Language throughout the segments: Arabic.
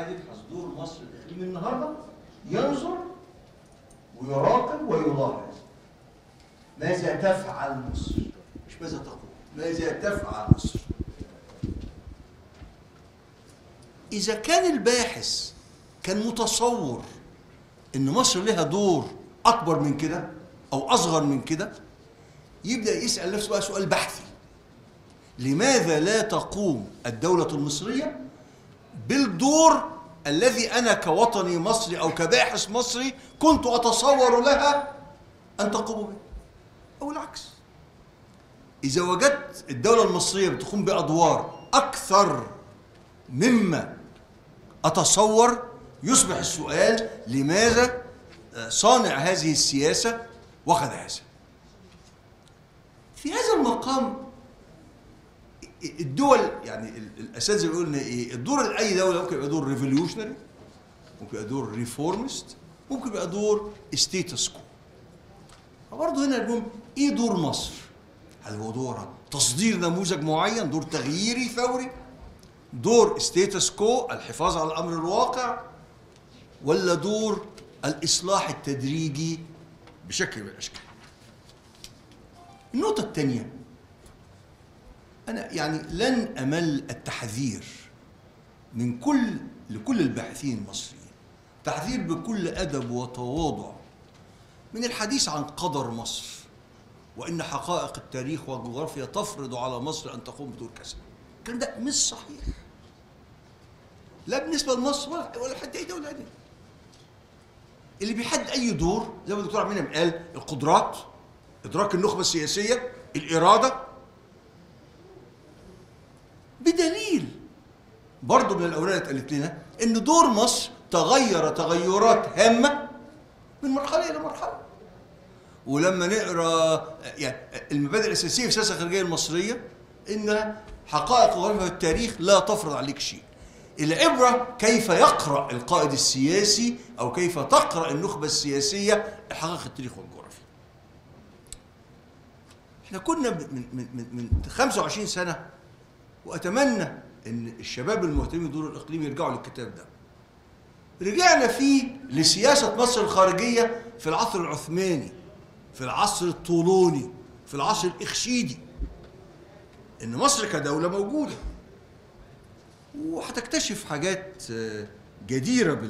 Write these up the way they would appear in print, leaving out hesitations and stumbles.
قاعد يبحث دور مصر الاقليمي النهارده ينظر ويراقب ويلاحظ ماذا تفعل مصر، مش ماذا تقول، ماذا تفعل مصر. إذا كان الباحث كان متصور إن مصر لها دور أكبر من كده أو أصغر من كده، يبدأ يسأل نفسه بقى سؤال بحثي: لماذا لا تقوم الدولة المصرية بالدور الذي أنا كوطني مصري أو كباحث مصري كنت أتصور لها أن تقوم به؟ أو العكس، إذا وجدت الدولة المصرية بتقوم بأدوار أكثر مما أتصور، يصبح السؤال: لماذا صانع هذه السياسة وخذ هذا؟ في هذا المقام الدول، يعني الأساتذة بيقولوا لنا إيه؟ الدور لأي دولة ممكن يبقى دور ريفوليوشنري، ممكن يبقى دور ريفورمست، ممكن يبقى دور ستيتس كو. فبرضه هنا المهم إيه دور مصر؟ هل هو دور تصدير نموذج معين، دور تغييري ثوري، دور ستيتس كو الحفاظ على الأمر الواقع، ولا دور الإصلاح التدريجي بشكل من الأشكال؟ النقطة الثانية، أنا يعني لن أمل التحذير من لكل الباحثين المصريين، تحذير بكل أدب وتواضع من الحديث عن قدر مصر، وإن حقائق التاريخ والجغرافيا تفرض على مصر أن تقوم بدور كذا. الكلام ده مش صحيح، لا بالنسبة لمصر ولا حتى أي دولة ثانية. اللي بيحدد أي دور زي ما الدكتور عبد المنعم قال: القدرات، إدراك النخبة السياسية، الإرادة، بدليل برضه من الأوراق اللي اتقالت لنا إن دور مصر تغير تغيرات هامة من مرحلة إلى مرحلة. ولما نقرا يعني المبادئ الأساسية في السياسة الخارجية المصرية إن حقائق الجغرافيا والتاريخ لا تفرض عليك شيء. العبرة كيف يقرأ القائد السياسي أو كيف تقرأ النخبة السياسية حقائق التاريخ والجغرافيا. احنا كنا من 25 سنة، وأتمنى إن الشباب المهتمين بالدور الإقليمي يرجعوا للكتاب ده. رجعنا فيه لسياسة مصر الخارجية في العصر العثماني، في العصر الطولوني، في العصر الإخشيدي، إن مصر كدولة موجودة وهتكتشف حاجات جديرة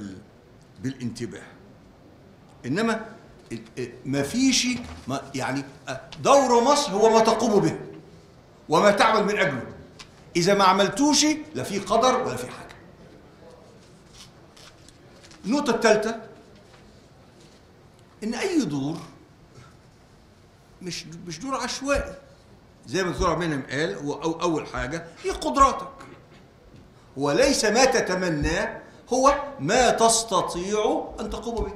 بالانتباه. إنما ما فيش يعني دور مصر هو ما تقوم به وما تعمل من أجله. إذا ما عملتوش لا في قدر ولا في حاجة. النقطة الثالثة إن أي دور مش دور عشوائي، زي ما الدكتور عبد المنعم قال. هو أول حاجة هي قدراتك، وليس ما تتمناه، هو ما تستطيع أن تقوم به.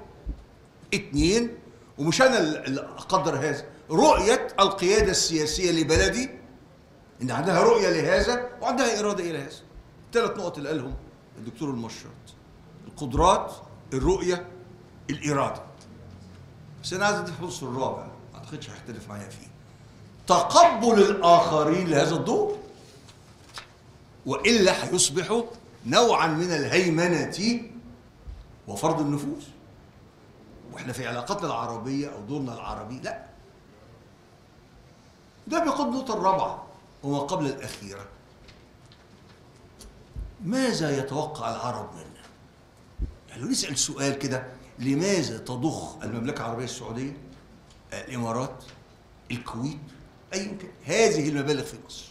2، ومش أنا اللي أقدر هذا، رؤية القيادة السياسية لبلدي، إن عندها رؤية لهذا وعندها إرادة إلى هذا. 3 نقط اللي قالهم الدكتور المشرط: القدرات، الرؤية، الإرادة. بس أنا عايز أضيف عنصر الرابع، ما أعتقدش هيختلف معايا فيه: تقبل الآخرين لهذا الدور، وإلا هيصبحوا نوعا من الهيمنة وفرض النفوذ. واحنا في علاقاتنا العربية أو دورنا العربي لا. ده بيقود النقطة الرابعة وما قبل الأخيرة: ماذا يتوقع العرب منا؟ يعني لو نسأل سؤال كده: لماذا تضخ المملكة العربية السعودية، الإمارات، الكويت، أي مكان هذه المبالغ في مصر؟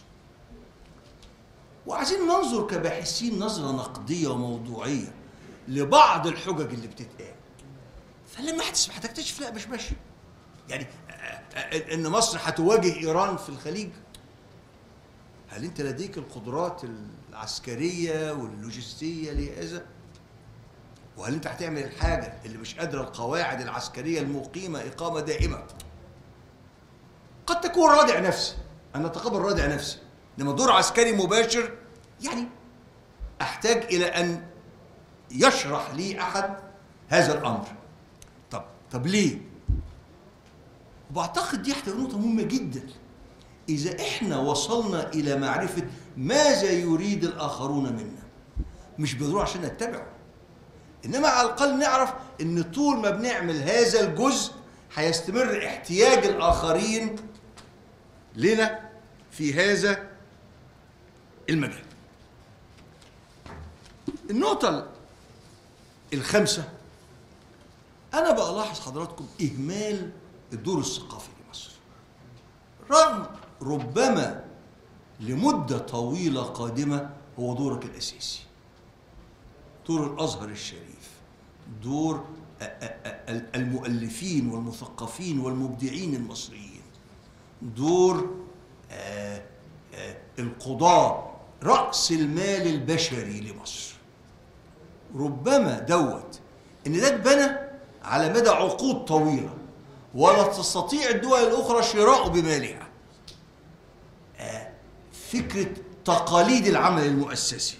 وعايزين ننظر كباحثين نظرة نقدية وموضوعية لبعض الحجج اللي بتتقال. فلما هتكتشف لا مش ماشي. يعني ان مصر هتواجه ايران في الخليج، هل انت لديك القدرات العسكرية واللوجستية لهذا؟ وهل انت هتعمل الحاجة اللي مش قادرة القواعد العسكرية المقيمة إقامة دائمة؟ قد تكون رادع نفسي، أنا أتقبل رادع نفسي، إنما دور عسكري مباشر يعني أحتاج إلى أن يشرح لي أحد هذا الأمر. طب ليه؟ وبعتقد دي هتبقى نقطة مهمة جدا. إذا إحنا وصلنا إلى معرفة ماذا يريد الآخرون منا، مش بالضرورة عشان نتبعه، انما على الاقل نعرف ان طول ما بنعمل هذا الجزء هيستمر احتياج الاخرين لنا في هذا المجال. النقطة الخامسة، أنا بلاحظ حضراتكم إهمال الدور الثقافي لمصر، رغم ربما لمدة طويلة قادمة هو دورك الأساسي، دور الأزهر الشريف، دور المؤلفين والمثقفين والمبدعين المصريين، دور القضاة، رأس المال البشري لمصر. ربما إن ده اتبنى على مدى عقود طويلة ولا تستطيع الدول الأخرى شراء بمالها. فكرة تقاليد العمل المؤسسي.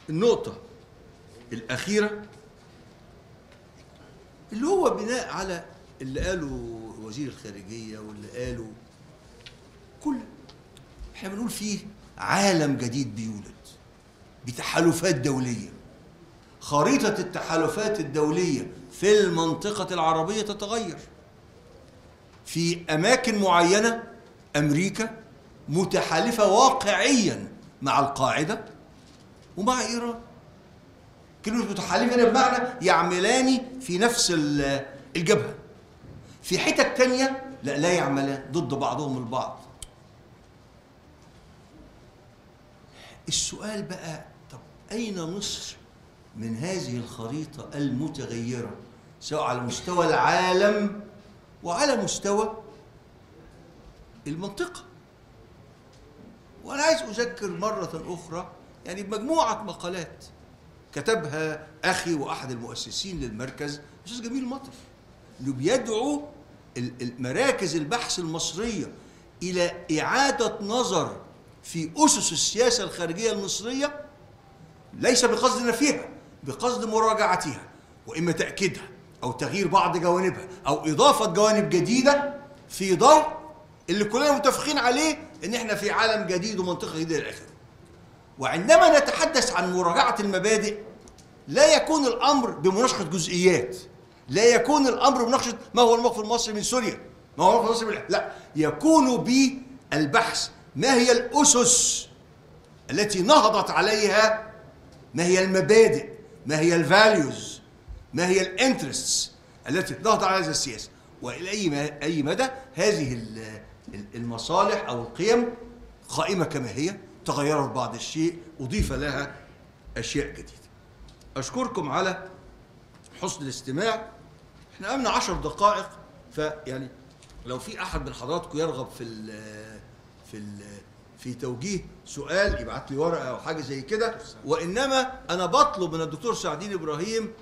النقطة الأخيرة اللي هو بناء على اللي قاله وزير الخارجية واللي قاله احنا بنقول فيه عالم جديد بيولد بتحالفات دولية. خريطة التحالفات الدولية في المنطقة العربية تتغير. في أماكن معينة أمريكا متحالفة واقعيا مع القاعدة ومع إيران. كلمة متحالفة هنا بمعنى يعملان في نفس الجبهة. في حتت تانية لا يعملان ضد بعضهم البعض. السؤال بقى، طب أين مصر من هذه الخريطة المتغيرة سواء على مستوى العالم وعلى مستوى المنطقة؟ وأنا عايز أذكر مرة أخرى يعني بمجموعة مقالات كتبها أخي وأحد المؤسسين للمركز الأستاذ جميل مطر، اللي بيدعو مراكز البحث المصرية إلى إعادة نظر في أسس السياسة الخارجية المصرية، ليس بقصد نفيها، بقصد مراجعتها وإما تأكيدها أو تغيير بعض جوانبها أو إضافة جوانب جديدة في ضوء اللي كلنا متفقين عليه إن إحنا في عالم جديد ومنطقة جديدة إلى آخره. وعندما نتحدث عن مراجعة المبادئ لا يكون الأمر بمناقشة جزئيات، لا يكون الأمر بمناقشة ما هو الموقف المصري من سوريا، ما هو الموقف المصري لا، يكون بالبحث ما هي الأسس التي نهضت عليها، ما هي المبادئ، ما هي الفاليوز، ما هي الانترستس التي نهضت على هذه السياسة، وإلى أي مدى هذه المصالح أو القيم قائمة كما هي، تغيرت بعض الشيء، أضيف لها أشياء جديدة. أشكركم على حسن الاستماع. احنا قمنا 10 دقائق، فيعني لو في أحد من حضراتكم يرغب في توجيه سؤال يبعت لي ورقة أو حاجة زي كده. وإنما أنا بطلب من الدكتور سعدين إبراهيم،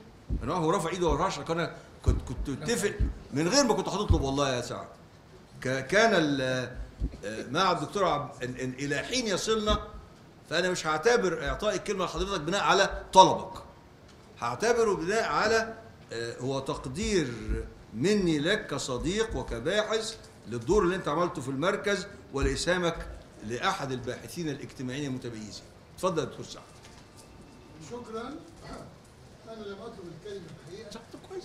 أنا هو رافع إيده ورا عشان أنا كنت متفق من غير ما كنت هتطلب والله يا سعد. كان مع الدكتور إلى حين يصلنا، فأنا مش هعتبر إعطاء الكلمة لحضرتك بناء على طلبك، هعتبره بناء على هو تقدير مني لك كصديق وكباحث للدور اللي أنت عملته في المركز ولإسهامك لأحد الباحثين الاجتماعيين المتميزين. اتفضل يا دكتور سعد. شكرا. أنا لم أطلب الكلمة الحقيقة. كويس.